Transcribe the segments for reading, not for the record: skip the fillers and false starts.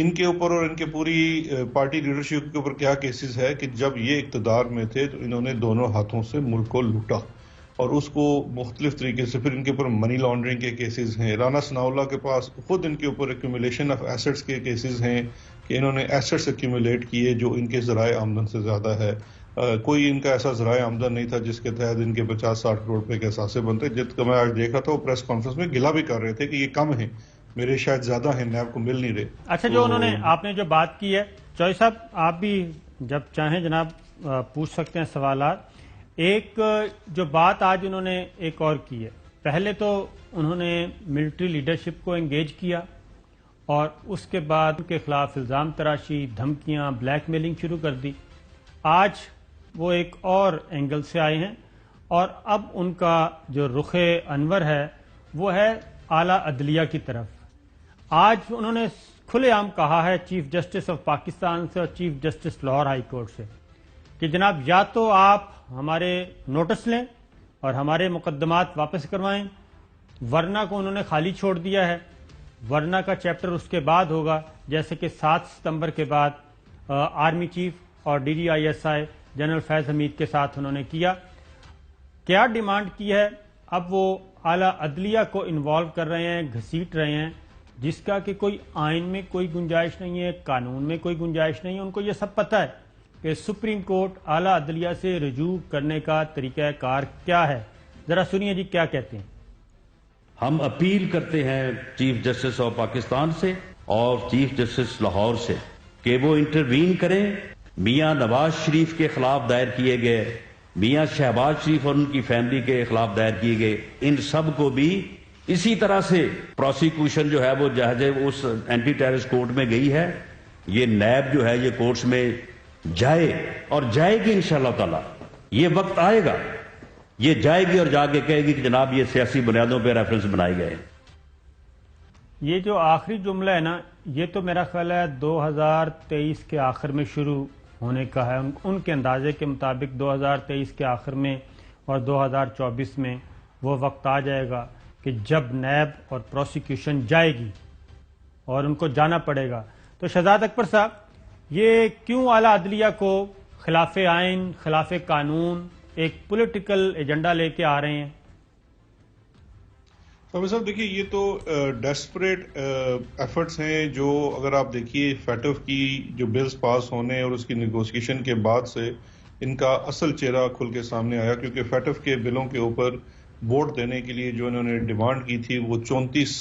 ان کے اوپر اور ان کے پوری پارٹی لیڈرشپ کے اوپر کیا کیسز ہے کہ جب یہ اقتدار میں تھے تو انہوں نے دونوں ہاتھوں سے ملک کو لوٹا اور اس کو مختلف طریقے سے. پھر ان کے اوپر منی لانڈرنگ کے کیسز ہیں. رانا ثناءاللہ کے پاس خود ان کے اوپر ایکومولیشن آف ایسٹس کے کیسز ہیں کہ انہوں نے ایسٹس ایکومولیٹ کیے جو ان کے ذرائع آمدن سے زیادہ ہے. کوئی ان کا ایسا ذرائع آمدن نہیں تھا جس کے تحت ان کے 50-60 کروڑ روپے کے اثاثے بنتے. جس کا میں آج دیکھ رہا تھا وہ پریس کانفرنس میں گلا بھی کر رہے تھے کہ یہ کم ہیں, میرے شاید زیادہ ہیں, نیب کو مل نہیں رہے. اچھا, جو انہوں نے آپ نے جو بات کی ہے, چوہدری صاحب آپ بھی جب چاہیں جناب پوچھ سکتے ہیں سوالات. ایک جو بات آج انہوں نے ایک اور کی ہے, پہلے تو انہوں نے ملٹری لیڈرشپ کو انگیج کیا اور اس کے بعد ان کے خلاف الزام تراشی, دھمکیاں, بلیک میلنگ شروع کر دی. آج وہ ایک اور اینگل سے آئے ہیں اور اب ان کا جو رخ انور ہے وہ ہے اعلیٰ عدلیہ کی طرف. آج انہوں نے کھلے عام کہا ہے چیف جسٹس آف پاکستان سے اور chief justice Lahore high court سے کہ جناب یا تو آپ ہمارے نوٹس لیں اور ہمارے مقدمات واپس کروائیں, ورنہ کو انہوں نے خالی چھوڑ دیا ہے. ورنہ کا چیپٹر اس کے بعد ہوگا, جیسے کہ 7 ستمبر کے بعد آرمی چیف اور DGISI جنرل فیض حمید کے ساتھ انہوں نے کیا ڈیمانڈ کی ہے. اب وہ اعلیٰ عدلیہ کو انوالو کر رہے ہیں, گھسیٹ رہے ہیں, جس کا کہ کوئی آئین میں کوئی گنجائش نہیں ہے, قانون میں کوئی گنجائش نہیں ہے. ان کو یہ سب پتہ ہے کہ سپریم کورٹ اعلیٰ عدلیہ سے رجوع کرنے کا طریقہ کار کیا ہے. ذرا سنیے جی کیا کہتے ہیں. ہم اپیل کرتے ہیں چیف جسٹس آف پاکستان سے اور چیف جسٹس لاہور سے کہ وہ انٹروین کریں. میاں نواز شریف کے خلاف دائر کیے گئے, میاں شہباز شریف اور ان کی فیملی کے خلاف دائر کیے گئے, ان سب کو بھی اسی طرح سے پروسیکیوشن جو ہے وہ جہاز اس اینٹی ٹیررسٹ کورٹ میں گئی ہے. یہ نیب جو ہے یہ کورٹس میں جائے اور جائے گی انشاءاللہ تعالی. یہ وقت آئے گا, یہ جائے گی اور جا کے کہے گی کہ جناب یہ سیاسی بنیادوں پہ ریفرنس بنائے گئے. یہ جو آخری جملہ ہے نا, یہ تو میرا خیال ہے 2023 کے آخر میں شروع ہونے کا ہے. ان کے اندازے کے مطابق 2023 کے آخر میں اور 2024 میں وہ وقت آ جائے گا کہ جب نیب اور پروسیکیوشن جائے گی اور ان کو جانا پڑے گا. تو شہزاد اکبر صاحب, یہ کیوں اعلیٰ عدلیہ کو خلاف آئین, خلاف قانون ایک پولیٹیکل ایجنڈا لے کے آ رہے ہیں؟ صاحب دیکھیے, یہ تو ڈیسپریٹ ایفرٹس ہیں جو اگر آپ دیکھیے فیٹف کی جو بلز پاس ہونے اور اس کی نیگوسیشن کے بعد سے ان کا اصل چہرہ کھل کے سامنے آیا, کیونکہ فیٹف کے بلوں کے اوپر ووٹ دینے کے لیے جو انہوں نے ڈیمانڈ کی تھی وہ 34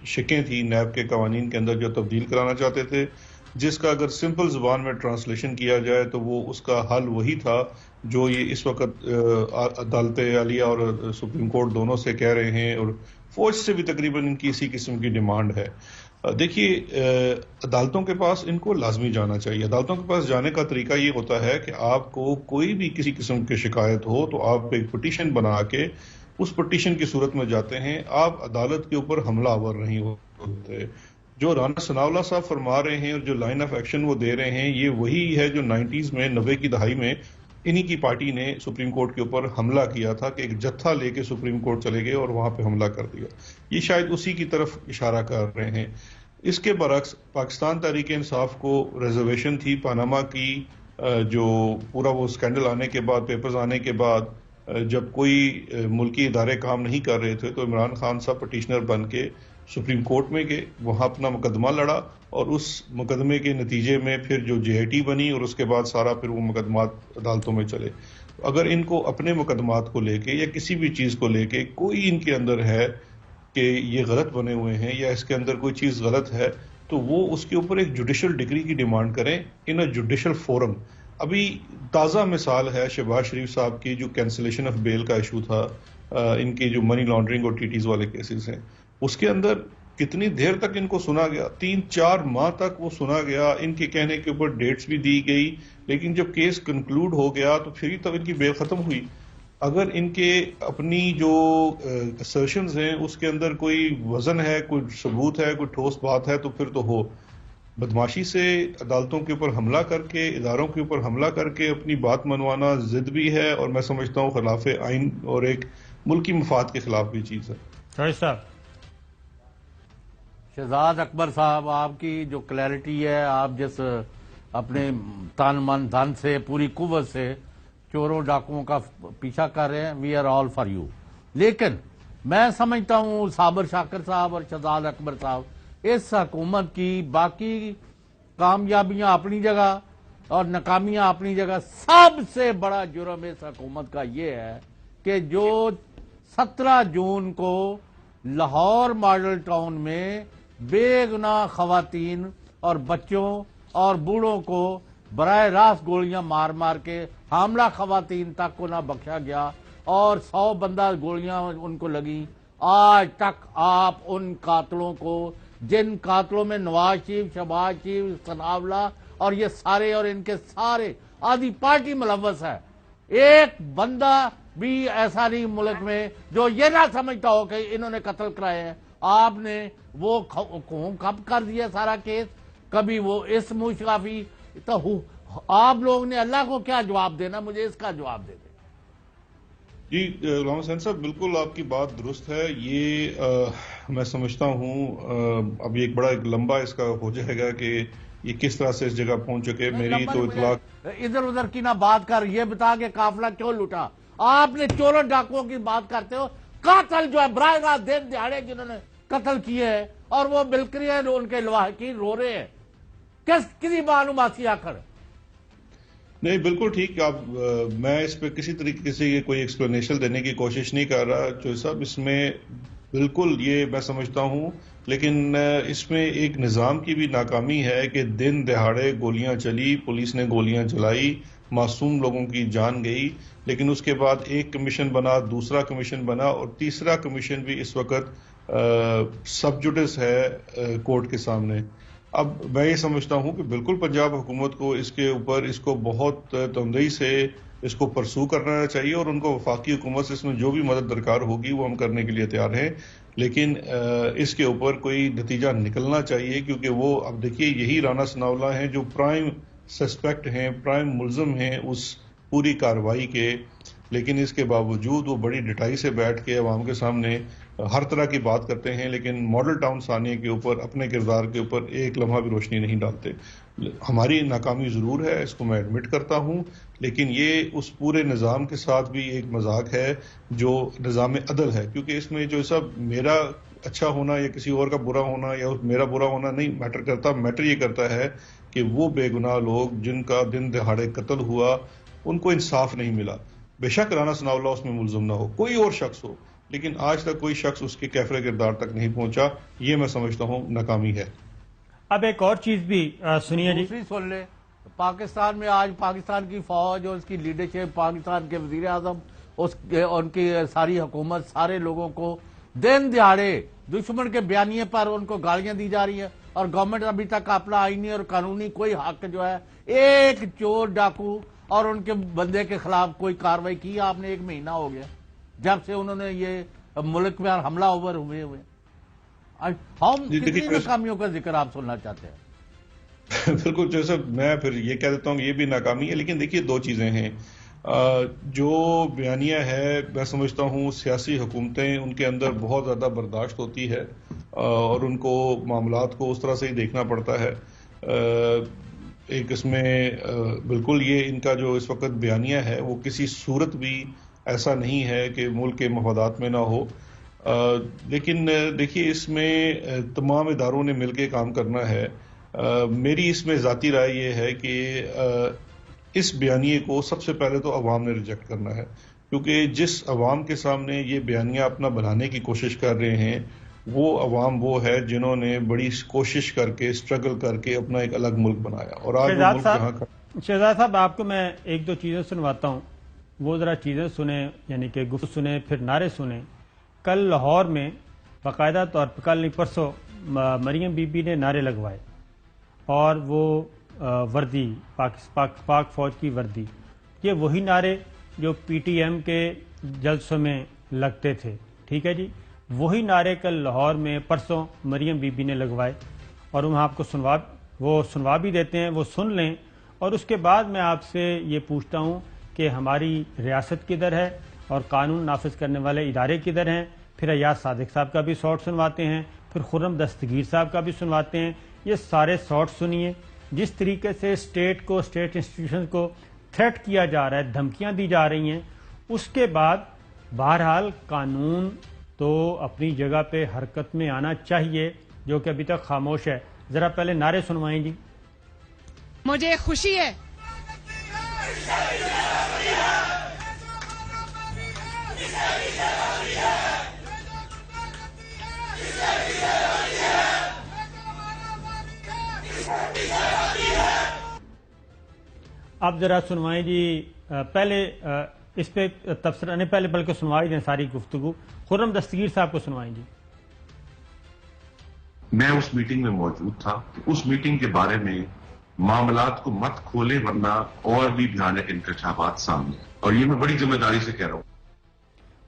شکیں تھیں نیب کے قوانین کے اندر جو تبدیل کرانا چاہتے تھے, جس کا اگر سمپل زبان میں ٹرانسلیشن کیا جائے تو وہ اس کا حل وہی تھا جو یہ اس وقت عدالت عالیہ اور سپریم کورٹ دونوں سے کہہ رہے ہیں, اور فوج سے بھی تقریباً ان کی اسی قسم کی ڈیمانڈ ہے. دیکھیے, عدالتوں کے پاس ان کو لازمی جانا چاہیے. عدالتوں کے پاس جانے کا طریقہ یہ ہوتا ہے کہ آپ کو کوئی بھی کسی قسم کی شکایت ہو تو آپ ایک پٹیشن بنا کے اس پٹیشن کی صورت میں جاتے ہیں, آپ عدالت کے اوپر حملہ آور نہیں ہوتے. جو رانا ثناءاللہ صاحب فرما رہے ہیں اور جو لائن آف ایکشن وہ دے رہے ہیں, یہ وہی ہے جو 90s میں 90 کی دہائی میں انہی کی پارٹی نے سپریم کورٹ کے اوپر حملہ کیا تھا کہ ایک جتھا لے کے سپریم کورٹ چلے گئے اور وہاں پہ حملہ کر دیا. یہ شاید اسی کی طرف اشارہ کر رہے ہیں. اس کے برعکس پاکستان تحریک انصاف کو ریزرویشن تھی پاناما کی, جو پورا وہ اسکینڈل آنے کے بعد, پیپرز آنے کے بعد, جب کوئی ملکی ادارے کام نہیں کر رہے تھے تو عمران خان صاحب پٹیشنر بن کے سپریم کورٹ میں گئے, وہاں اپنا مقدمہ لڑا اور اس مقدمے کے نتیجے میں پھر جو JIT بنی اور اس کے بعد سارا پھر وہ مقدمات عدالتوں میں چلے. اگر ان کو اپنے مقدمات کو لے کے یا کسی بھی چیز کو لے کے کوئی ان کے اندر ہے کہ یہ غلط بنے ہوئے ہیں یا اس کے اندر کوئی چیز غلط ہے تو وہ اس کے اوپر ایک جوڈیشل ڈگری کی ڈیمانڈ کریں ان اے جوڈیشل فورم. ابھی تازہ مثال ہے شہباز شریف صاحب کی جو کینسلیشن آف بیل کا ایشو تھا, ان کی جو منی لانڈرنگ اور TTs والے کیسز ہیں, اس کے اندر کتنی دیر تک ان کو سنا گیا, 3-4 ماہ تک وہ سنا گیا. ان کے کہنے کے اوپر ڈیٹس بھی دی گئی, لیکن جب کیس کنکلوڈ ہو گیا تو پھر ہی تب ان کی بیل ختم ہوئی. اگر ان کے اپنی جو assertions ہیں اس کے اندر کوئی وزن ہے, کوئی ثبوت ہے, کوئی ٹھوس بات ہے تو پھر تو ہو. بدماشی سے عدالتوں کے اوپر حملہ کر کے, اداروں کے اوپر حملہ کر کے اپنی بات منوانا ضد بھی ہے اور میں سمجھتا ہوں خلاف آئین اور ایک ملکی مفاد کے خلاف بھی چیز ہے. صاحب شہزاد اکبر صاحب، آپ کی جو کلیئرٹی ہے، آپ جس اپنے تن من دھن سے پوری قوت سے چوروں ڈاکوؤں کا پیچھا کر رہے ہیں، we are all for you. لیکن میں سمجھتا ہوں صابر شاکر صاحب اور شہزاد اکبر صاحب، اس حکومت کی باقی کامیابیاں اپنی جگہ اور ناکامیاں اپنی جگہ، سب سے بڑا جرم اس حکومت کا یہ ہے کہ جو 17 جون کو لاہور ماڈل ٹاؤن میں بے گناہ خواتین اور بچوں اور بوڑھوں کو براہ راست گولیاں مار مار کے، حاملہ خواتین تک کو نہ بخشا گیا اور 100 بندہ گولیاں ان کو لگیں. آج تک آپ ان قاتلوں کو، جن قاتلوں میں نواز شریف، شہباز شریف، ثناءاللہ اور یہ سارے اور ان کے سارے آدھی پارٹی ملوث ہے، ایک بندہ بھی ایسا نہیں ملک میں جو یہ نہ سمجھتا ہو کہ انہوں نے قتل کرائے ہیں. آپ نے وہ کب کر دیا سارا کیس، کبھی وہ اس مشافی، تو آپ لوگ نے اللہ کو کیا جواب دینا؟ مجھے اس کا جواب دے دیں. جی غلام حسین صاحب، بالکل آپ کی بات درست ہے. یہ میں سمجھتا ہوں اب ایک بڑا لمبا اس کا ہو جائے گا کہ یہ کس طرح سے اس جگہ پہنچ چکے. میری تو اطلاع ادھر ادھر کی نہ بات کر، یہ بتا کہ قافلہ کیوں لوٹا. آپ نے چوروں ڈاکوؤں کی بات کرتے ہو، قاتل جو ہے براہ راست دن دہاڑے جنہوں نے قتل کیے ہیں اور وہ ملکری ہیں، ان کے لواحقین رو رہے ہیں، کسی معلوماتی آخر. نہیں، بالکل ٹھیک. میں اس پہ کسی طریقے سے کوئی ایکسپلینیشن دینے کی کوشش نہیں کر رہا جو صاحب. اس میں بالکل یہ میں سمجھتا ہوں، لیکن اس میں ایک نظام کی بھی ناکامی ہے کہ دن دہاڑے گولیاں چلی، پولیس نے گولیاں چلائی، معصوم لوگوں کی جان گئی، لیکن اس کے بعد ایک کمیشن بنا، دوسرا کمیشن بنا اور تیسرا کمیشن بھی اس وقت سب جوڈس ہے کورٹ کے سامنے. اب میں یہ سمجھتا ہوں کہ بالکل پنجاب حکومت کو اس کے اوپر اس کو بہت تندئی سے اس کو پرسو کرنا چاہیے اور ان کو وفاقی حکومت سے اس میں جو بھی مدد درکار ہوگی وہ ہم کرنے کے لیے تیار ہیں، لیکن اس کے اوپر کوئی نتیجہ نکلنا چاہیے. کیونکہ وہ اب دیکھیے یہی رانا ثناءاللہ ہیں جو پرائم سسپیکٹ ہیں، پرائم ملزم ہیں اس پوری کارروائی کے، لیکن اس کے باوجود وہ بڑی ڈٹائی سے بیٹھ کے عوام کے سامنے ہر طرح کی بات کرتے ہیں، لیکن ماڈل ٹاؤن ثانیہ کے اوپر، اپنے کردار کے اوپر ایک لمحہ بھی روشنی نہیں ڈالتے. ہماری ناکامی ضرور ہے، اس کو میں ایڈمٹ کرتا ہوں، لیکن یہ اس پورے نظام کے ساتھ بھی ایک مذاق ہے جو نظام عدل ہے. کیونکہ اس میں جو سب میرا اچھا ہونا یا کسی اور کا برا ہونا یا میرا برا ہونا نہیں میٹر کرتا. میٹر یہ کرتا ہے کہ وہ بے گناہ لوگ جن کا دن دہاڑے قتل ہوا ان کو انصاف نہیں ملا. بے شک رانا ثناءاللہ اس میں ملزم نہ ہو، کوئی اور شخص ہو، لیکن آج تک کوئی شخص اس کے کیفر کردار تک نہیں پہنچا. یہ میں سمجھتا ہوں ناکامی ہے. اب ایک اور چیز بھی سنیے جی. دوسری سن لے، پاکستان میں آج پاکستان کی فوج اور اس کی لیڈرشپ، پاکستان کے وزیر اعظم، ان کی ساری حکومت، سارے لوگوں کو دن دیہڑے دشمن کے بیانیے پر ان کو گالیاں دی جا رہی ہیں، اور گورنمنٹ ابھی تک اپنا آئینی اور قانونی کوئی حق جو ہے ایک چور ڈاکو اور ان کے بندے کے خلاف کوئی کاروائی کی آپ نے؟ 1 مہینہ ہو گیا جب سے انہوں نے یہ ملک میں حملہ اوور ہوئے. ہم کتنی ناکامیوں کا ذکر آپ سننا چاہتے ہیں؟ بالکل جیسے میں پھر یہ کہہ دیتا ہوں یہ بھی ناکامی ہے. لیکن دیکھیے 2 چیزیں ہیں. جو بیانیہ ہے میں سمجھتا ہوں سیاسی حکومتیں ان کے اندر بہت زیادہ برداشت ہوتی ہے اور ان کو معاملات کو اس طرح سے ہی دیکھنا پڑتا ہے. ایک اس میں بالکل یہ ان کا جو اس وقت بیانیہ ہے وہ کسی صورت بھی ایسا نہیں ہے کہ ملک کے مفادات میں نہ ہو. لیکن دیکھیے اس میں تمام اداروں نے مل کے کام کرنا ہے. میری اس میں ذاتی رائے یہ ہے کہ اس بیانیے کو سب سے پہلے تو عوام نے ریجیکٹ کرنا ہے، کیونکہ جس عوام کے سامنے یہ بیانیہ اپنا بنانے کی کوشش کر رہے ہیں وہ عوام وہ ہے جنہوں نے بڑی کوشش کر کے اسٹرگل کر کے اپنا ایک الگ ملک بنایا. اور آج وہ ملک جہاں کا شہزاد صاحب آپ کو میں 1-2 چیزیں سنواتا ہوں، وہ ذرا چیزیں سنیں، یعنی کہ گفتگو سنیں پھر نعرے سنیں. کل لاہور میں باقاعدہ طور پر، کل نہیں پرسوں، مریم بی بی نے نعرے لگوائے اور وہ وردی پاک فوج کی وردی، یہ وہی نعرے جو پی ٹی ایم کے جلسوں میں لگتے تھے. ٹھیک ہے جی، وہی نعرے کل لاہور میں پرسوں مریم بی بی نے لگوائے اور ہم آپ کو سنوا بھی دیتے ہیں، وہ سن لیں. اور اس کے بعد میں آپ سے یہ پوچھتا ہوں کہ ہماری ریاست کدھر ہے اور قانون نافذ کرنے والے ادارے کدھر ہیں. پھر ایاز صادق صاحب کا بھی شارٹ سنواتے ہیں، پھر خرم دستگیر صاحب کا بھی سنواتے ہیں. یہ سارے شارٹ سنیے. جس طریقے سے اسٹیٹ کو، اسٹیٹ انسٹیٹیوشن کو تھریٹ کیا جا رہا ہے، دھمکیاں دی جا رہی ہیں، اس کے بعد بہرحال قانون تو اپنی جگہ پہ حرکت میں آنا چاہیے، جو کہ ابھی تک خاموش ہے. ذرا پہلے نعرے سنوائیں جی. مجھے خوشی ہے آپ ذرا سنوائیں جی. پہلے اس پہ تبصرہ نہیں، پہلے بلکہ سنوائی دیں ساری گفتگو. خرم دستگیر صاحب کو سنوائیں جی. میں اس میٹنگ میں موجود تھا. اس میٹنگ کے بارے میں معاملات کو مت کھولیں ورنہ اور بھی بھیانک انکشافات سامنے، اور یہ میں بڑی ذمہ داری سے کہہ رہا ہوں.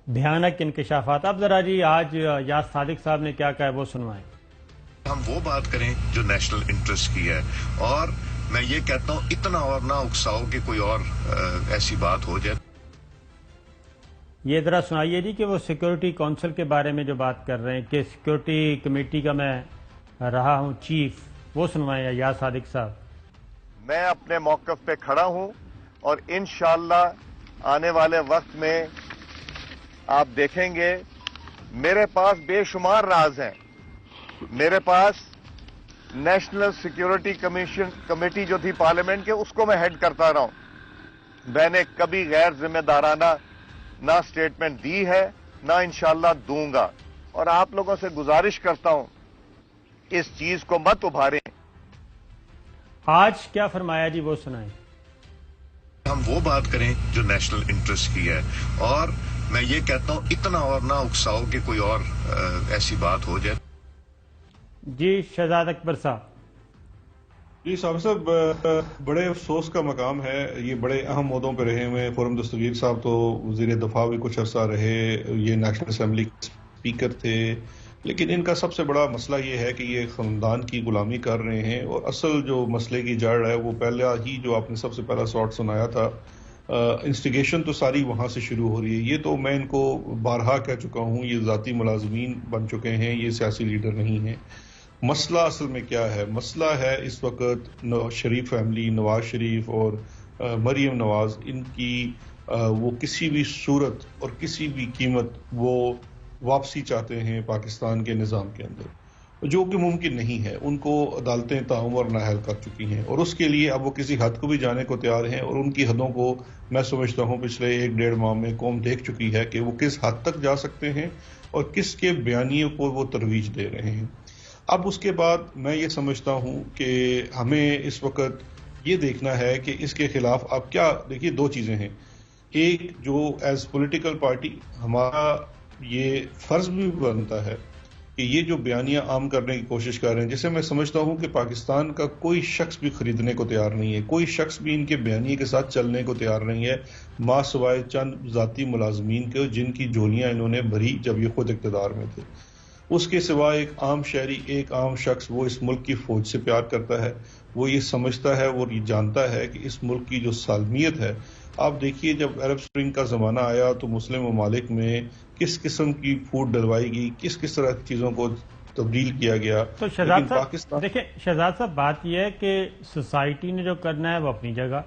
بھیانک انکشافات. اب ذرا جی آج یاس صادق صاحب نے کیا کہا ہے وہ سنوائیں. ہم وہ بات کریں جو نیشنل انٹرسٹ کی ہے، اور میں یہ کہتا ہوں اتنا اور نہ اکساؤ کہ کوئی اور ایسی بات ہو جائے. یہ ذرا سنائیے جی کہ وہ سیکورٹی کونسل کے بارے میں جو بات کر رہے ہیں کہ سیکورٹی کمیٹی کا میں رہا ہوں چیف، وہ سنوائیں یاس صادق صاحب. میں اپنے موقف پہ کھڑا ہوں اور انشاءاللہ آنے والے وقت میں آپ دیکھیں گے میرے پاس بے شمار راز ہیں. میرے پاس نیشنل سیکیورٹی کمیٹی جو تھی پارلیمنٹ کے، اس کو میں ہیڈ کرتا رہا ہوں. میں نے کبھی غیر ذمہ دارانہ نہ سٹیٹمنٹ دی ہے نہ انشاءاللہ دوں گا، اور آپ لوگوں سے گزارش کرتا ہوں اس چیز کو مت ابھاریں. آج کیا فرمایا جی وہ سنائیں. ہم وہ بات کریں جو نیشنل انٹرسٹ کی ہے، اور میں یہ کہتا ہوں اتنا اور نہ اکساؤ کہ کوئی اور ایسی بات ہو جائے. جی شہزاد اکبر صاحب. جی صاحب بڑے افسوس کا مقام ہے. یہ بڑے اہم عہدوں پہ رہے ہوئے خرم دستگیر صاحب تو وزیر دفاع بھی کچھ عرصہ رہے، یہ نیشنل اسمبلی کے اسپیکر تھے، لیکن ان کا سب سے بڑا مسئلہ یہ ہے کہ یہ خاندان کی غلامی کر رہے ہیں. اور اصل جو مسئلے کی جڑ ہے وہ پہلا ہی جو آپ نے سب سے پہلا شارٹ سنایا تھا، انسٹیگیشن تو ساری وہاں سے شروع ہو رہی ہے. یہ تو میں ان کو بارہا کہہ چکا ہوں، یہ ذاتی ملازمین بن چکے ہیں، یہ سیاسی لیڈر نہیں ہیں. مسئلہ اصل میں کیا ہے؟ مسئلہ ہے اس وقت شریف فیملی، نواز شریف اور مریم نواز، ان کی وہ کسی بھی صورت اور کسی بھی قیمت وہ واپسی چاہتے ہیں پاکستان کے نظام کے اندر، جو کہ ممکن نہیں ہے. ان کو عدالتیں تعمر نااہل کر چکی ہیں، اور اس کے لیے اب وہ کسی حد کو بھی جانے کو تیار ہیں. اور ان کی حدوں کو میں سمجھتا ہوں پچھلے 1-1.5 ماہ میں قوم دیکھ چکی ہے کہ وہ کس حد تک جا سکتے ہیں اور کس کے بیانیوں کو وہ ترویج دے رہے ہیں. اب اس کے بعد میں یہ سمجھتا ہوں کہ ہمیں اس وقت یہ دیکھنا ہے کہ اس کے خلاف اب کیا. دیکھیے دو چیزیں ہیں. ایک جو ایز پولیٹیکل پارٹی ہمارا یہ فرض بھی بنتا ہے کہ یہ جو بیانیاں عام کرنے کی کوشش کر رہے ہیں، جسے میں سمجھتا ہوں کہ پاکستان کا کوئی شخص بھی خریدنے کو تیار نہیں ہے، کوئی شخص بھی ان کے بیانیے کے ساتھ چلنے کو تیار نہیں ہے، ماں سوائے چند ذاتی ملازمین کے جن کی جولیاں انہوں نے بھری جب یہ خود اقتدار میں تھے. اس کے سوا ایک عام شہری، ایک عام شخص وہ اس ملک کی فوج سے پیار کرتا ہے، وہ یہ سمجھتا ہے، وہ یہ جانتا ہے کہ اس ملک کی جو سالمیت ہے. آپ دیکھیے جب عرب سپرنگ کا زمانہ آیا تو مسلم ممالک میں کس قسم کی پھوٹ ڈلوائی گئی، کس طرح کی چیزوں کو تبدیل کیا گیا. تو شہزاد صاحب دیکھیں، شہزاد صاحب بات یہ ہے کہ سوسائٹی نے جو کرنا ہے وہ اپنی جگہ،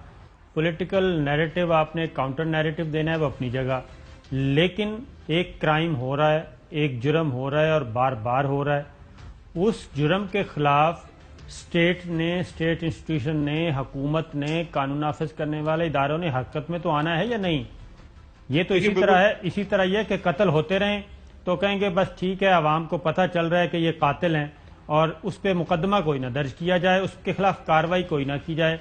پولیٹیکل نیریٹو آپ نے کاؤنٹر نیریٹو دینا ہے وہ اپنی جگہ، لیکن ایک کرائم ہو رہا ہے، ایک جرم ہو رہا ہے اور بار بار ہو رہا ہے. اس جرم کے خلاف اسٹیٹ نے، اسٹیٹ انسٹیٹیوشن نے، حکومت نے، قانون نافذ کرنے والے اداروں نے حرکت میں تو آنا ہے یا نہیں؟ یہ تو اسی طرح ہے، اسی طرح یہ کہ قتل ہوتے رہیں تو کہیں گے بس ٹھیک ہے، عوام کو پتہ چل رہا ہے کہ یہ قاتل ہیں، اور اس پہ مقدمہ کوئی نہ درج کیا جائے، اس کے خلاف کارروائی کوئی نہ کی جائے،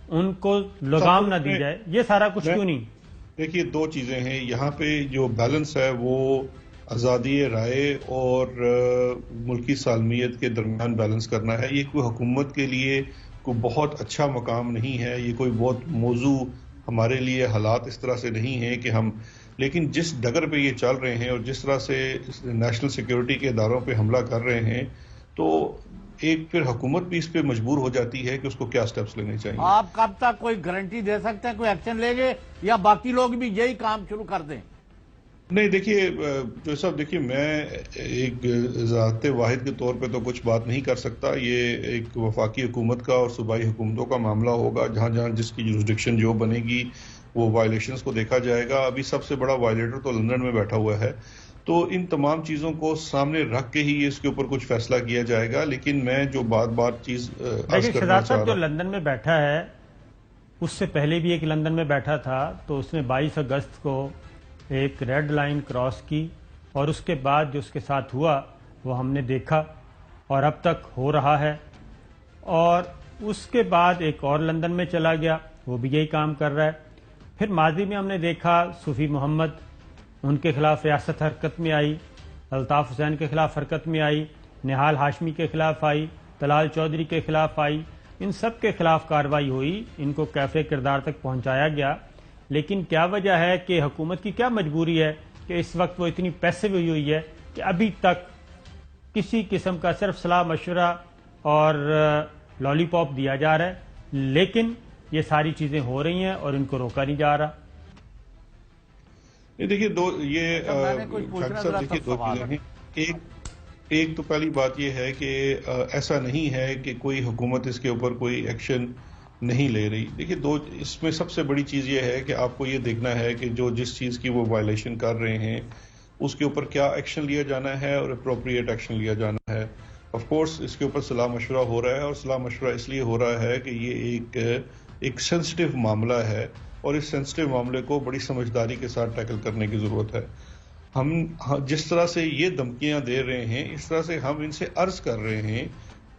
ان کو لگام نہ دی جائے. یہ سارا کچھ کیوں نہیں؟ دیکھیے دو چیزیں ہیں یہاں پہ. جو بیلنس ہے وہ آزادی رائے اور ملکی سالمیت کے درمیان بیلنس کرنا ہے. یہ کوئی حکومت کے لیے کوئی بہت اچھا مقام نہیں ہے، یہ کوئی بہت موضوع ہمارے لیے حالات اس طرح سے نہیں ہیں کہ ہم، لیکن جس ڈگر پہ یہ چل رہے ہیں اور جس طرح سے نیشنل سیکیورٹی کے اداروں پہ حملہ کر رہے ہیں، تو ایک پھر حکومت بھی اس پہ مجبور ہو جاتی ہے کہ اس کو کیا سٹیپس لینے چاہیے. آپ کب تک کوئی گارنٹی دے سکتے ہیں کوئی ایکشن لے گے، یا باقی لوگ بھی یہی کام شروع کر دیں؟ نہیں دیکھیے جو صاحب دیکھیے میں ایک ذات واحد کے طور پہ تو کچھ بات نہیں کر سکتا. یہ ایک وفاقی حکومت کا اور صوبائی حکومتوں کا معاملہ ہوگا. جہاں جہاں جس کی جورسڈکشن جو بنے گی وہ وائلیشنز کو دیکھا جائے گا. ابھی سب سے بڑا وائلیٹر تو لندن میں بیٹھا ہوا ہے, تو ان تمام چیزوں کو سامنے رکھ کے ہی اس کے اوپر کچھ فیصلہ کیا جائے گا. لیکن میں جو بات چیز شہزاد صاحب جو لندن میں بیٹھا ہے, اس سے پہلے بھی ایک لندن میں بیٹھا تھا, تو اس نے 22 اگست کو ایک ریڈ لائن کراس کی, اور اس کے بعد جو اس کے ساتھ ہوا وہ ہم نے دیکھا اور اب تک ہو رہا ہے. اور اس کے بعد ایک اور لندن میں چلا گیا, وہ بھی یہی کام کر رہا ہے. پھر ماضی میں ہم نے دیکھا صوفی محمد, ان کے خلاف ریاست حرکت میں آئی, الطاف حسین کے خلاف حرکت میں آئی, نہال ہاشمی کے خلاف آئی, طلال چودھری کے خلاف آئی. ان سب کے خلاف کارروائی ہوئی, ان کو کیفے کردار تک پہنچایا گیا. لیکن کیا وجہ ہے کہ حکومت کی کیا مجبوری ہے کہ اس وقت وہ اتنی پیسو ہوئی ہے کہ ابھی تک کسی قسم کا صرف صلاح مشورہ اور لالی پاپ دیا جا رہا ہے, لیکن یہ ساری چیزیں ہو رہی ہیں اور ان کو روکا نہیں جا رہا. دیکھیے دو چیزیں ہیں. ایک تو پہلی بات یہ ہے کہ ایسا نہیں ہے کہ کوئی حکومت اس کے اوپر کوئی ایکشن نہیں لے رہی. دیکھیے اس میں سب سے بڑی چیز یہ ہے کہ آپ کو یہ دیکھنا ہے کہ جو جس چیز کی وہ وائلیشن کر رہے ہیں اس کے اوپر کیا ایکشن لیا جانا ہے اور اپروپریٹ ایکشن لیا جانا ہے. آف کورس اس کے اوپر صلاح مشورہ ہو رہا ہے, اور صلاح مشورہ اس لیے ہو رہا ہے کہ یہ ایک سینسٹیو معاملہ ہے, اور اس سینسٹیو معاملے کو بڑی سمجھداری کے ساتھ ٹیکل کرنے کی ضرورت ہے. ہم جس طرح سے یہ دھمکیاں دے رہے ہیں, اس طرح سے ہم ان سے عرض کر رہے ہیں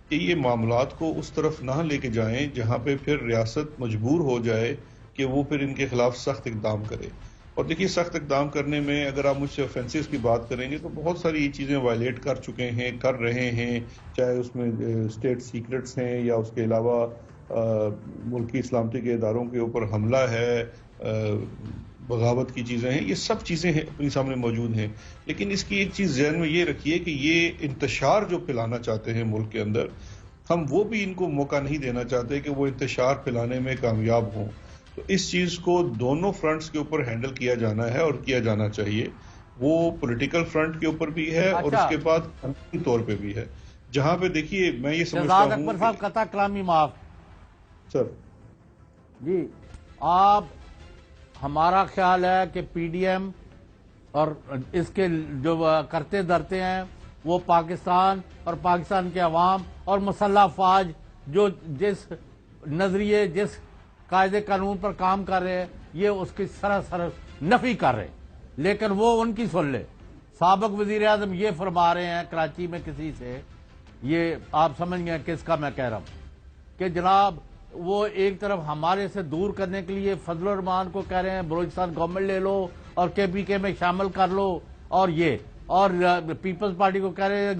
کہ یہ معاملات کو اس طرف نہ لے کے جائیں جہاں پہ پھر ریاست مجبور ہو جائے کہ وہ پھر ان کے خلاف سخت اقدام کرے. اور دیکھیے سخت اقدام کرنے میں اگر آپ مجھ سے آفینسز کی بات کریں گے تو بہت ساری چیزیں وائلیٹ کر چکے ہیں, کر رہے ہیں, چاہے اس میں اسٹیٹ سیکرٹس ہیں یا اس کے علاوہ ملکی سلامتی کے اداروں کے اوپر حملہ ہے, بغاوت کی چیزیں ہیں. یہ سب چیزیں اپنی سامنے موجود ہیں. لیکن اس کی ایک چیز ذہن میں یہ رکھیے کہ یہ انتشار جو پھیلانا چاہتے ہیں ملک کے اندر, ہم وہ بھی ان کو موقع نہیں دینا چاہتے کہ وہ انتشار پھیلانے میں کامیاب ہوں. تو اس چیز کو دونوں فرنٹس کے اوپر ہینڈل کیا جانا ہے اور کیا جانا چاہیے. وہ پولیٹیکل فرنٹ کے اوپر بھی ہے اور اس کے بعد قانونی طور پہ بھی ہے. جہاں پہ دیکھیے میں یہ سمجھتا ہوں اکبر صاحب قطع کلامی معاف سر جی, آپ ہمارا خیال ہے کہ پی ڈی ایم اور اس کے جو کرتے دھرتے ہیں وہ پاکستان اور پاکستان کے عوام اور مسلح افواج جو جس نظریے جس قاعدے قانون پر کام کر رہے ہیں یہ اس کی سراسر نفی کر رہے ہیں. لیکن وہ ان کی سن لے. سابق وزیر اعظم یہ فرما رہے ہیں کراچی میں کسی سے, یہ آپ سمجھ گئے کس کا میں کہہ رہا ہوں, کہ جناب وہ ایک طرف ہمارے سے دور کرنے کے لیے فضل الرحمان کو کہہ رہے ہیں بلوچستان گورنمنٹ لے لو اور کے پی کے میں شامل کر لو, اور یہ اور پیپلز پارٹی کو کہہ رہے ہیں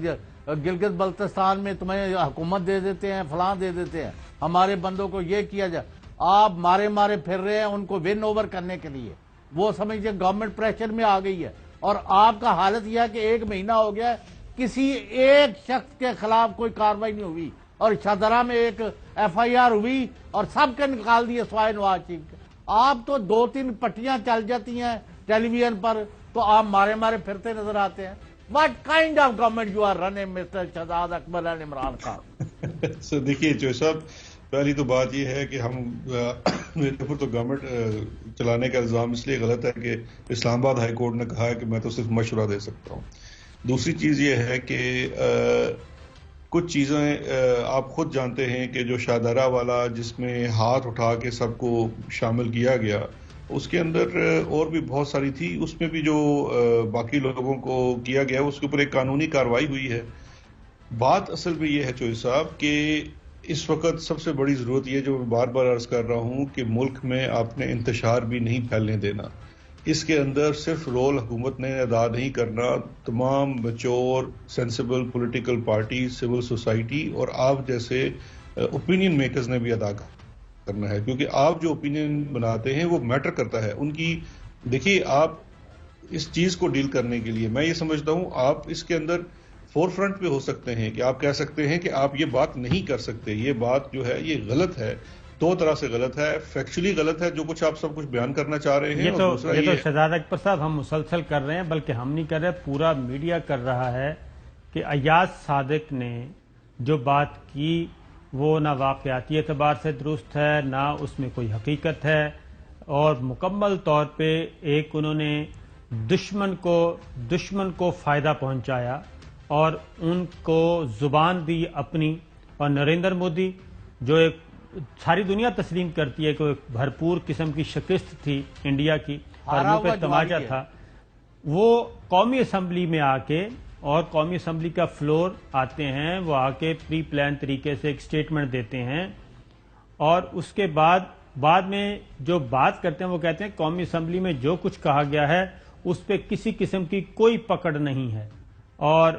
گلگت بلتستان میں تمہیں حکومت دے دیتے ہیں, فلاں دے دیتے ہیں, ہمارے بندوں کو یہ کیا جائے. آپ مارے پھر رہے ہیں ان کو ون اوور کرنے کے لیے. وہ سمجھتے گورنمنٹ پریشر میں آ گئی ہے, اور آپ کا حالت یہ ہے کہ 1 مہینہ ہو گیا ہے کسی ایک شخص کے خلاف کوئی کارروائی نہیں ہوئی, اور شاہدرہ میں ایک ایف آئی آر ہوئی اور سب کے نکال دیے سوائے نواز شریف کے. آپ تو 2-3 پٹیاں چل جاتی ہیں ٹیلی ویژن پر تو آپ مارے پھرتے نظر آتے ہیں. What kind of government you are running mister Shahzad Akbar and Imran Khan? Sir دیکھیے جو صاحب, پہلی تو بات یہ ہے کہ ہم میرے اوپر تو گورنمنٹ چلانے کا الزام اس لیے غلط ہے کہ اسلام آباد ہائی کورٹ نے کہا ہے کہ میں تو صرف مشورہ دے سکتا ہوں. دوسری چیز یہ ہے کہ کچھ چیزیں آپ خود جانتے ہیں کہ جو شاہدرہ والا جس میں ہاتھ اٹھا کے سب کو شامل کیا گیا, اس کے اندر اور بھی بہت ساری تھی, اس میں بھی جو باقی لوگوں کو کیا گیا اس کے اوپر ایک قانونی کارروائی ہوئی ہے. بات اصل میں یہ ہے چوہدری صاحب کہ اس وقت سب سے بڑی ضرورت یہ جو میں بار بار عرض کر رہا ہوں کہ ملک میں آپ نے انتشار بھی نہیں پھیلنے دینا. اس کے اندر صرف رول حکومت نے ادا نہیں کرنا, تمام mature sensible political party, civil society اور آپ جیسے اوپینین میکرز نے بھی ادا کرنا ہے, کیونکہ آپ جو اوپینین بناتے ہیں وہ میٹر کرتا ہے ان کی. دیکھیے آپ اس چیز کو ڈیل کرنے کے لیے میں یہ سمجھتا ہوں آپ اس کے اندر فور فرنٹ پہ ہو سکتے ہیں کہ آپ کہہ سکتے ہیں کہ آپ یہ بات نہیں کر سکتے, یہ بات جو ہے یہ غلط ہے, دو طرح سے غلط ہے. فیکچولی غلط ہے جو کچھ آپ سب کچھ بیان کرنا چاہ رہے ہیں. یہ تو شہزاد اکبر صاحب ہم مسلسل کر رہے ہیں، بلکہ ہم نہیں کر رہے، پورا میڈیا کر رہا ہے کہ ایاز صادق نے جو بات کی وہ نہ واقعاتی اعتبار سے درست ہے، نہ اس میں کوئی حقیقت ہے، اور مکمل طور پہ ایک انہوں نے دشمن کو فائدہ پہنچایا اور ان کو زبان دی اپنی. اور نریندر مودی جو ایک ساری دنیا تسلیم کرتی ہے کہ ایک بھرپور قسم کی شکست تھی انڈیا کی اور منہ پہ تماچا تھا، وہ قومی اسمبلی میں آ کے، اور قومی اسمبلی کا فلور آتے ہیں، وہ آ کے پری پلان طریقے سے ایک سٹیٹمنٹ دیتے ہیں، اور اس کے بعد میں جو بات کرتے ہیں وہ کہتے ہیں قومی اسمبلی میں جو کچھ کہا گیا ہے اس پہ کسی قسم کی کوئی پکڑ نہیں ہے، اور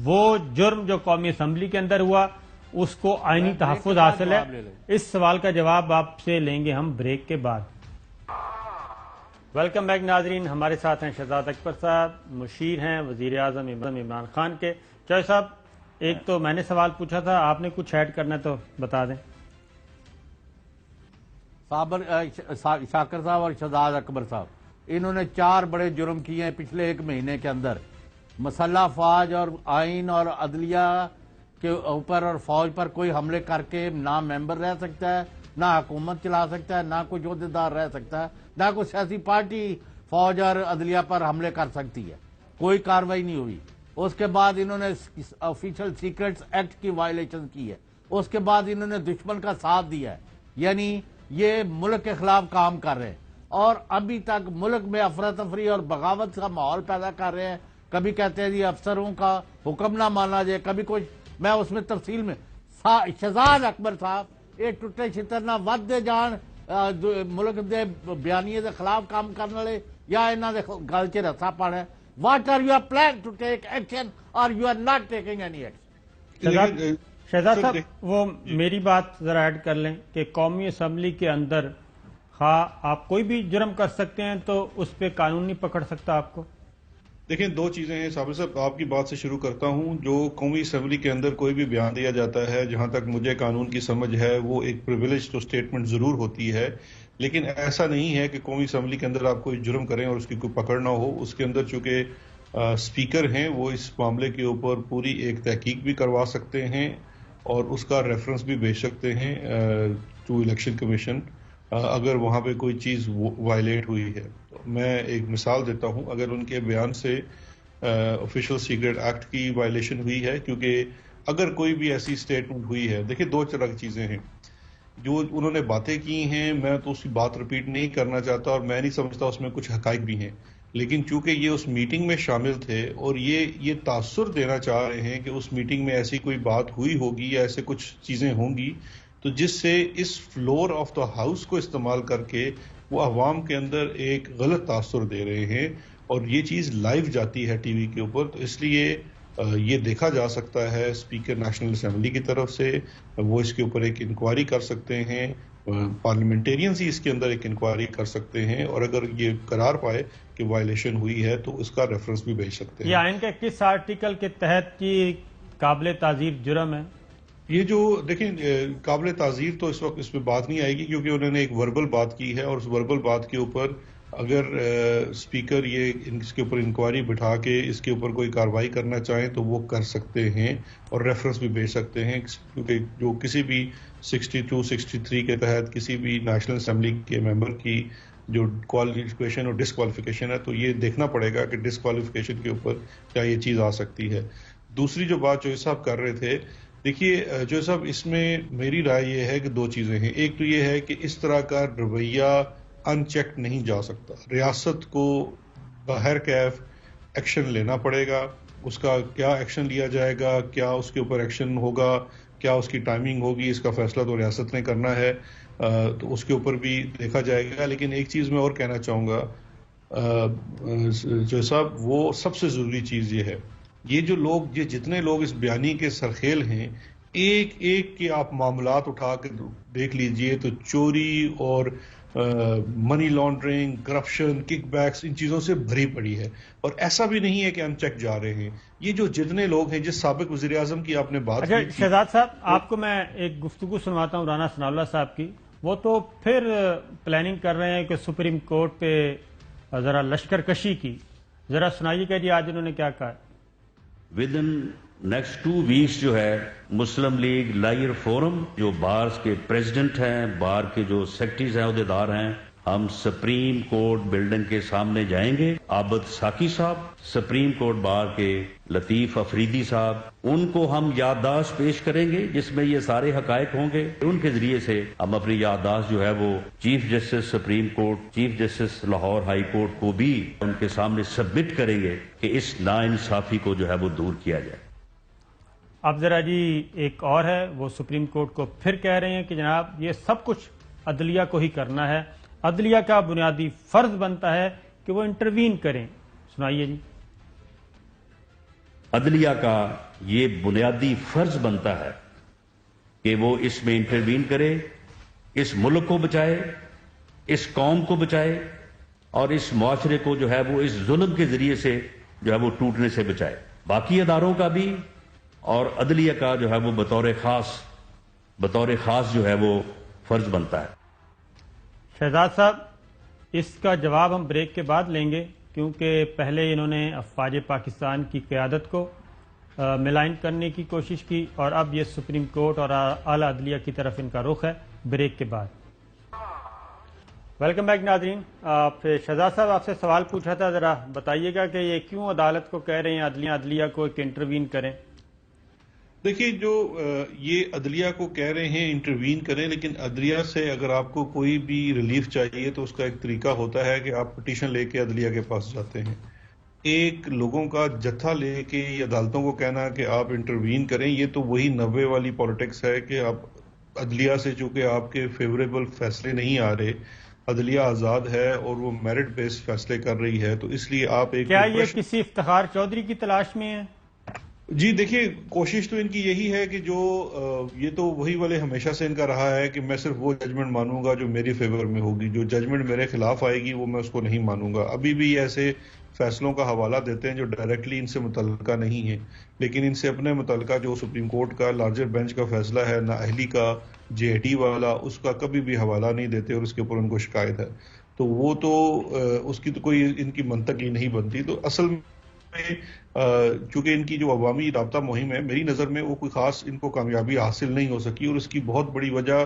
وہ جرم جو قومی اسمبلی کے اندر ہوا اس کو آئینی تحفظ حاصل ہے. اس سوال کا جواب آپ سے لیں گے ہم بریک کے بعد. ویلکم بیک ناظرین، ہمارے ساتھ ہیں شہزاد اکبر صاحب، مشیر ہیں وزیر اعظم عمران خان کے. چوہے صاحب، ایک تو میں نے سوال پوچھا تھا، آپ نے کچھ ایڈ کرنا تو بتا دیں. شاکر صاحب اور شہزاد اکبر صاحب، انہوں نے 4 بڑے جرم کیے ہیں پچھلے 1 مہینے کے اندر. مسلح فوج اور آئین اور عدلیہ کے اوپر اور فوج پر کوئی حملے کر کے نہ ممبر رہ سکتا ہے، نہ حکومت چلا سکتا ہے، نہ کوئی عہدیدار رہ سکتا ہے، نہ کوئی سیاسی پارٹی فوج اور عدلیہ پر حملے کر سکتی ہے. کوئی کارروائی نہیں ہوئی. اس کے بعد انہوں نے آفیشل سیکرٹس ایکٹ کی وائلیشن کی ہے. اس کے بعد انہوں نے دشمن کا ساتھ دیا ہے، یعنی یہ ملک کے خلاف کام کر رہے ہیں، اور ابھی تک ملک میں افراتفری اور بغاوت کا ماحول پیدا کر رہے ہیں. کبھی کہتے ہیں جی افسروں کا حکم نہ مانا جائے، کبھی کچھ. میں اس میں تفصیل میں شہزاد اکبر صاحب یہ ٹوٹے چھتر نہ ود دے جان ملک دے بیانیے دے خلاف کام کرنے والے یا انہوں دے گل چ رسا پڑ ہے. What are you plan to take action اور you are not taking any action? Shahzad صاحب وہ میری بات ذرا ایڈ کر لیں کہ قومی اسمبلی کے اندر خواہ آپ کوئی بھی جرم کر سکتے ہیں تو اس پہ قانون نہیں پکڑ سکتا آپ کو. دیکھیں 2 چیزیں ہیں صابر صاحب، آپ کی بات سے شروع کرتا ہوں. جو قومی اسمبلی کے اندر کوئی بھی بیان دیا جاتا ہے، جہاں تک مجھے قانون کی سمجھ ہے، وہ ایک پریویلیج تو اسٹیٹمنٹ ضرور ہوتی ہے، لیکن ایسا نہیں ہے کہ قومی اسمبلی کے اندر آپ کوئی جرم کریں اور اس کی کوئی پکڑ نہ ہو. اس کے اندر چونکہ اسپیکر ہیں وہ اس معاملے کے اوپر پوری ایک تحقیق بھی کروا سکتے ہیں اور اس کا ریفرنس بھی بھیج سکتے ہیں ٹو الیکشن کمیشن اگر وہاں پہ کوئی چیز وائلیٹ ہوئی ہے. میں ایک مثال دیتا ہوں. اگر ان کے بیان سے آفیشل سیکرٹ ایکٹ کی وائلیشن ہوئی ہے، کیونکہ اگر کوئی بھی ایسی اسٹیٹمنٹ ہوئی ہے، دیکھیں 2 طرح کی چیزیں ہیں. جو انہوں نے باتیں کی ہیں میں تو اس کی بات رپیٹ نہیں کرنا چاہتا اور میں نہیں سمجھتا اس میں کچھ حقائق بھی ہیں، لیکن چونکہ یہ اس میٹنگ میں شامل تھے اور یہ تاثر دینا چاہ رہے ہیں کہ اس میٹنگ میں ایسی کوئی بات ہوئی ہوگی یا ایسے کچھ چیزیں ہوں گی تو جس سے اس فلور آف دا ہاؤس کو استعمال کر کے وہ عوام کے اندر ایک غلط تاثر دے رہے ہیں، اور یہ چیز لائیو جاتی ہے ٹی وی کے اوپر. تو اس لیے یہ دیکھا جا سکتا ہے اسپیکر نیشنل اسمبلی کی طرف سے، وہ اس کے اوپر ایک انکوائری کر سکتے ہیں، پارلیمنٹیرینز ہی اس کے اندر ایک انکوائری کر سکتے ہیں، اور اگر یہ قرار پائے کہ وائلیشن ہوئی ہے تو اس کا ریفرنس بھی بھیج سکتے ہیں. یہ آئین کے کس آرٹیکل کے تحت کی قابل تعزیر جرم ہے؟ یہ جو دیکھیں قابل تعزیر تو اس وقت اس پہ بات نہیں آئے گی، کیونکہ انہوں نے ایک وربل بات کی ہے، اور اس وربل بات کے اوپر اگر اسپیکر یہ اس کے اوپر انکوائری بٹھا کے اس کے اوپر کوئی کارروائی کرنا چاہیں تو وہ کر سکتے ہیں اور ریفرنس بھی بھیج سکتے ہیں. کیونکہ جو کسی بھی 62 63 کے تحت کسی بھی نیشنل اسمبلی کے ممبر کی جو کوالیفیکیشن اور ڈسکوالیفیکیشن ہے تو یہ دیکھنا پڑے گا کہ ڈسکوالیفیکیشن کے اوپر کیا یہ چیز آ سکتی ہے. دوسری جو بات جو صاحب کر رہے تھے، دیکھیے جو صاحب اس میں میری رائے یہ ہے کہ 2 چیزیں ہیں. ایک تو یہ ہے کہ اس طرح کا رویہ ان چیک نہیں جا سکتا. ریاست کو بہر کیف ایکشن لینا پڑے گا. اس کا کیا ایکشن لیا جائے گا، کیا اس کے اوپر ایکشن ہوگا، کیا اس کی ٹائمنگ ہوگی، اس کا فیصلہ تو ریاست نے کرنا ہے، تو اس کے اوپر بھی دیکھا جائے گا. لیکن ایک چیز میں اور کہنا چاہوں گا جو صاحب، وہ سب سے ضروری چیز یہ ہے، یہ جو لوگ جتنے لوگ اس بیانی کے سرخیل ہیں، ایک ایک کے آپ معاملات اٹھا کے دیکھ لیجئے تو چوری اور money laundering, corruption, kickbacks, ان چیزوں سے بھری پڑی ہے، اور ایسا بھی نہیں ہے کہ ان چیک جا رہے ہیں. یہ جو جتنے لوگ ہیں، جس سابق وزیر اعظم کی آپ نے بات اچھا کی تھی، شہزاد صاحب آپ کو میں ایک گفتگو سنواتا ہوں رانا ثناء اللہ صاحب کی. وہ تو پھر پلاننگ کر رہے ہیں کہ سپریم کورٹ پہ ذرا لشکر کشی کی. ذرا سنائیے کہ جی آج انہوں نے کیا کہا. ود ان نیکسٹ 2 ویکس جو ہے مسلم لیگ لائر فورم، جو بارز کے پریزیڈنٹ ہیں، بار کے جو سیکرٹریز ہیں، عہدیدار ہیں، ہم سپریم کورٹ بلڈنگ کے سامنے جائیں گے. عابد ساکی صاحب، سپریم کورٹ بار کے لطیف افریدی صاحب، ان کو ہم یادداشت پیش کریں گے جس میں یہ سارے حقائق ہوں گے. ان کے ذریعے سے ہم اپنی یادداشت جو ہے وہ chief justice supreme court, chief justice Lahore high court کو بھی ان کے سامنے سبمٹ کریں گے کہ اس ناانصافی کو جو ہے وہ دور کیا جائے. اب ذرا جی ایک اور ہے، وہ سپریم کورٹ کو پھر کہہ رہے ہیں کہ جناب یہ سب کچھ عدلیہ کو ہی کرنا ہے، عدلیہ کا بنیادی فرض بنتا ہے کہ وہ انٹروین کریں. سنائیے جی. عدلیہ کا یہ بنیادی فرض بنتا ہے کہ وہ اس میں انٹروین کرے، اس ملک کو بچائے، اس قوم کو بچائے، اور اس معاشرے کو جو ہے وہ اس ظلم کے ذریعے سے جو ہے وہ ٹوٹنے سے بچائے. باقی اداروں کا بھی اور عدلیہ کا جو ہے وہ بطور خاص جو ہے وہ فرض بنتا ہے. شہزاد صاحب اس کا جواب ہم بریک کے بعد لیں گے، کیونکہ پہلے انہوں نے افواج پاکستان کی قیادت کو ملائن کرنے کی کوشش کی، اور اب یہ سپریم کورٹ اور اعلیٰ عدلیہ کی طرف ان کا رخ ہے. بریک کے بعد ویلکم بیک ناظرین. شہزاد صاحب آپ سے سوال پوچھا تھا، ذرا بتائیے گا کہ یہ کیوں عدالت کو کہہ رہے ہیں عدلیہ کو کہ انٹروین کریں. دیکھیے جو یہ عدلیہ کو کہہ رہے ہیں انٹروین کریں، لیکن عدلیہ سے اگر آپ کو کوئی بھی ریلیف چاہیے تو اس کا ایک طریقہ ہوتا ہے کہ آپ پٹیشن لے کے عدلیہ کے پاس جاتے ہیں. ایک لوگوں کا جتھا لے کے عدالتوں کو کہنا کہ آپ انٹروین کریں، یہ تو وہی 90 والی پالیٹکس ہے کہ آپ عدلیہ سے چونکہ آپ کے فیوریبل فیصلے نہیں آ رہے، عدلیہ آزاد ہے اور وہ میرٹ بیس فیصلے کر رہی ہے، تو اس لیے آپ ایک کیا یہ کسی افتخار چودھری کی تلاش میں ہے؟ جی دیکھیے کوشش تو ان کی یہی ہے کہ جو یہ تو وہی والے ہمیشہ سے ان کا رہا ہے کہ میں صرف وہ ججمنٹ مانوں گا جو میری فیور میں ہوگی، جو ججمنٹ میرے خلاف آئے گی وہ میں اس کو نہیں مانوں گا. ابھی بھی ایسے فیصلوں کا حوالہ دیتے ہیں جو ڈائریکٹلی ان سے متعلقہ نہیں ہیں، لیکن ان سے اپنے متعلقہ جو سپریم کورٹ کا لارجر بینچ کا فیصلہ ہے، نااہلی کا، JIT والا، اس کا کبھی بھی حوالہ نہیں دیتے اور اس کے اوپر ان کو شکایت ہے. تو وہ تو اس کی تو کوئی ان کی منطق ہی نہیں بنتی. تو اصل میں چونکہ ان کی جو عوامی رابطہ مہم ہے، میری نظر میں وہ کوئی خاص ان کو کامیابی حاصل نہیں ہو سکی، اور اس کی بہت بڑی وجہ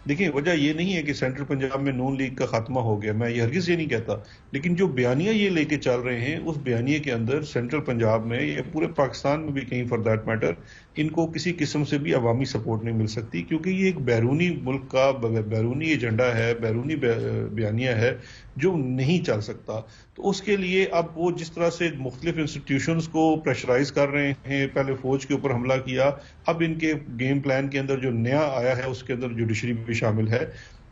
دیکھیں وجہ یہ نہیں ہے کہ سینٹرل پنجاب میں نون لیگ کا خاتمہ ہو گیا، میں یہ ہرگز یہ نہیں کہتا، لیکن جو بیانیہ یہ لے کے چل رہے ہیں اس بیانیے کے اندر سینٹرل پنجاب میں یا پورے پاکستان میں بھی کہیں فار دیٹ میٹر ان کو کسی قسم سے بھی عوامی سپورٹ نہیں مل سکتی، کیونکہ یہ ایک بیرونی ملک کا بیرونی ایجنڈا ہے، بیرونی بیانیہ ہے جو نہیں چل سکتا. تو اس کے لیے اب وہ جس طرح سے مختلف انسٹیٹیوشنز کو پریشرائز کر رہے ہیں، پہلے فوج کے اوپر حملہ کیا، اب ان کے گیم پلان کے اندر جو نیا آیا ہے اس کے اندر جوڈیشری بھی شامل ہے،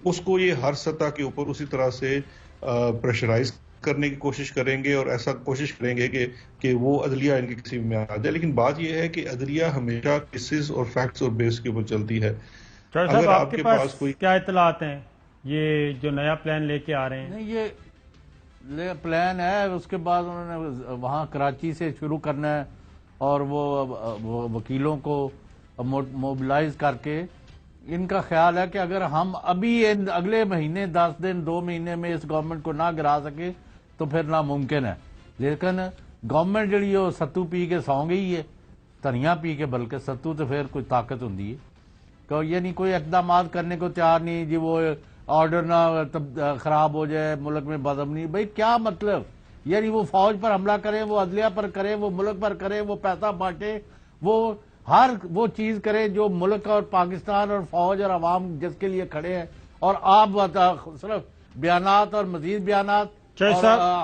اس کو یہ ہر سطح کے اوپر اسی طرح سے پریشرائز کرنے کی کوشش کریں گے، اور ایسا کوشش کریں گے کہ وہ عدلیہ ان کی کسی میں آ جائے. لیکن بات یہ ہے کہ عدلیہ ہمیشہ کیسز اور فیکٹس اور بیس کے اوپر چلتی ہے. اگر آپ کے پاس کوئی کیا اطلاعات ہیں یہ جو نیا پلان لے کے آ رہے ہیں؟ نہیں، یہ پلان ہے، اس کے بعد انہوں نے وہاں کراچی سے شروع کرنا ہے، اور وہ وکیلوں کو موبلائز کر کے ان کا خیال ہے کہ اگر ہم ابھی اگلے مہینے 10 دن 2 مہینے میں اس گورنمنٹ کو نہ گرا سکے تو پھر ناممکن ہے. لیکن گورنمنٹ جڑی وہ ستو پی کے سو گئی ہے، دھنیا پی کے، بلکہ ستو تو پھر کوئی طاقت ہوں ہے کہ یعنی کوئی اقدامات کرنے کو تیار نہیں جی، وہ آرڈر نہ خراب ہو جائے، ملک میں بدامنی. بھائی کیا مطلب؟ یعنی وہ فوج پر حملہ کرے، وہ عدلیہ پر کرے، وہ ملک پر کرے، وہ پیسہ بانٹے، وہ ہر وہ چیز کرے جو ملک اور پاکستان اور فوج اور عوام جس کے لیے کھڑے ہیں، اور آپ صرف بیانات اور مزید بیانات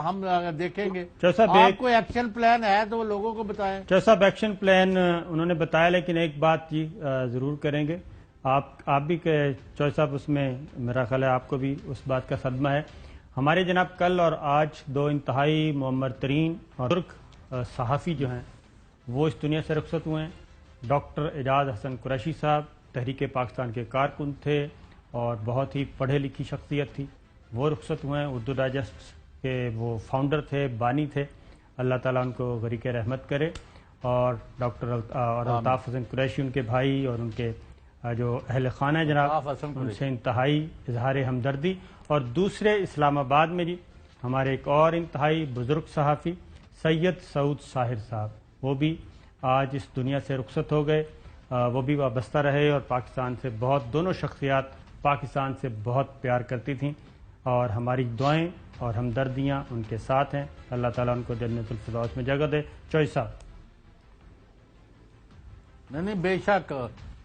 ہم دیکھیں گے. آپ کو ایکشن پلان ہے تو وہ لوگوں کو بتائیں. صاحب ایکشن پلان انہوں نے بتایا، لیکن ایک بات جی ضرور کریں گے آپ بھی کہ چوہے صاحب اس میں میرا خیال ہے آپ کو بھی اس بات کا صدمہ ہے. ہمارے جناب کل اور آج 2 انتہائی معمر ترین اور ترک صحافی جو ہیں وہ اس دنیا سے رخصت ہوئے ہیں. ڈاکٹر اعجاز حسن قریشی صاحب تحریک پاکستان کے کارکن تھے اور بہت ہی پڑھے لکھی شخصیت تھی. وہ رخصت ہوئے ہیں. اردو ڈائجسٹ کے وہ فاؤنڈر تھے, بانی تھے, اللہ تعالیٰ ان کو غریق رحمت کرے. اور ڈاکٹر الطاف حسن قریشی ان کے بھائی اور ان کے جو اہل خانہ ہے جناب, ان سے انتہائی اظہار ہمدردی. اور دوسرے اسلام آباد میں جی ہمارے ایک اور انتہائی بزرگ صحافی سید سعود ساحر صاحب, وہ بھی آج اس دنیا سے رخصت ہو گئے. وہ بھی وابستہ رہے اور پاکستان سے بہت, دونوں شخصیات پاکستان سے بہت پیار کرتی تھیں, اور ہماری دعائیں اور ہمدردیاں ان کے ساتھ ہیں. اللہ تعالیٰ ان کو جنت الفردوس میں جگہ دے. چوئی صاحب. نہیں بے شک.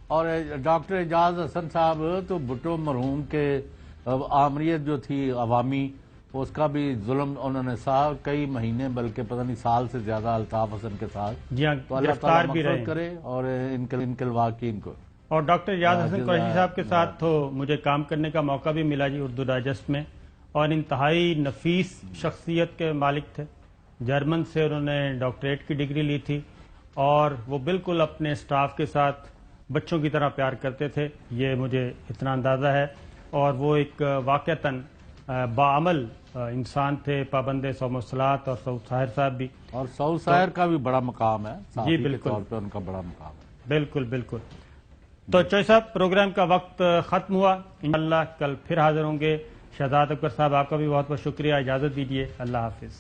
اور ڈاکٹر اعجاز حسن صاحب تو بھٹو مرحوم کے آمریت جو تھی عوامی, اس کا بھی ظلم انہوں نے سہا کئی مہینے, بلکہ پتہ نہیں سال سے زیادہ الطاف حسن کے ساتھ. جی ہاں, تو اللہ تعالیٰ مغفرت کرے اور انکل واقعین کو. اور ڈاکٹر اعجاز حسن قریشی صاحب کے ساتھ تو مجھے کام کرنے کا موقع بھی ملا جی اردو ڈائجسٹ میں, اور انتہائی نفیس شخصیت کے مالک تھے. جرمن سے انہوں نے ڈاکٹریٹ کی ڈگری لی تھی, اور وہ بالکل اپنے سٹاف کے ساتھ بچوں کی طرح پیار کرتے تھے, یہ مجھے اتنا اندازہ ہے. اور وہ ایک واقعتاً باعمل انسان تھے, پابند صوم و صلات. اور سعود ساحر صاحب بھی, اور سعود ساحر کا بھی بڑا مقام ہے جی بالکل, طور پہ ان کا بڑا مقام ہے. بالکل بالکل. تو چوئی صاحب پروگرام کا وقت ختم ہوا, انشاءاللہ کل پھر حاضر ہوں گے. شہزاد اکبر صاحب آپ کا بھی بہت بہت شکریہ, اجازت دیجیے, اللہ حافظ.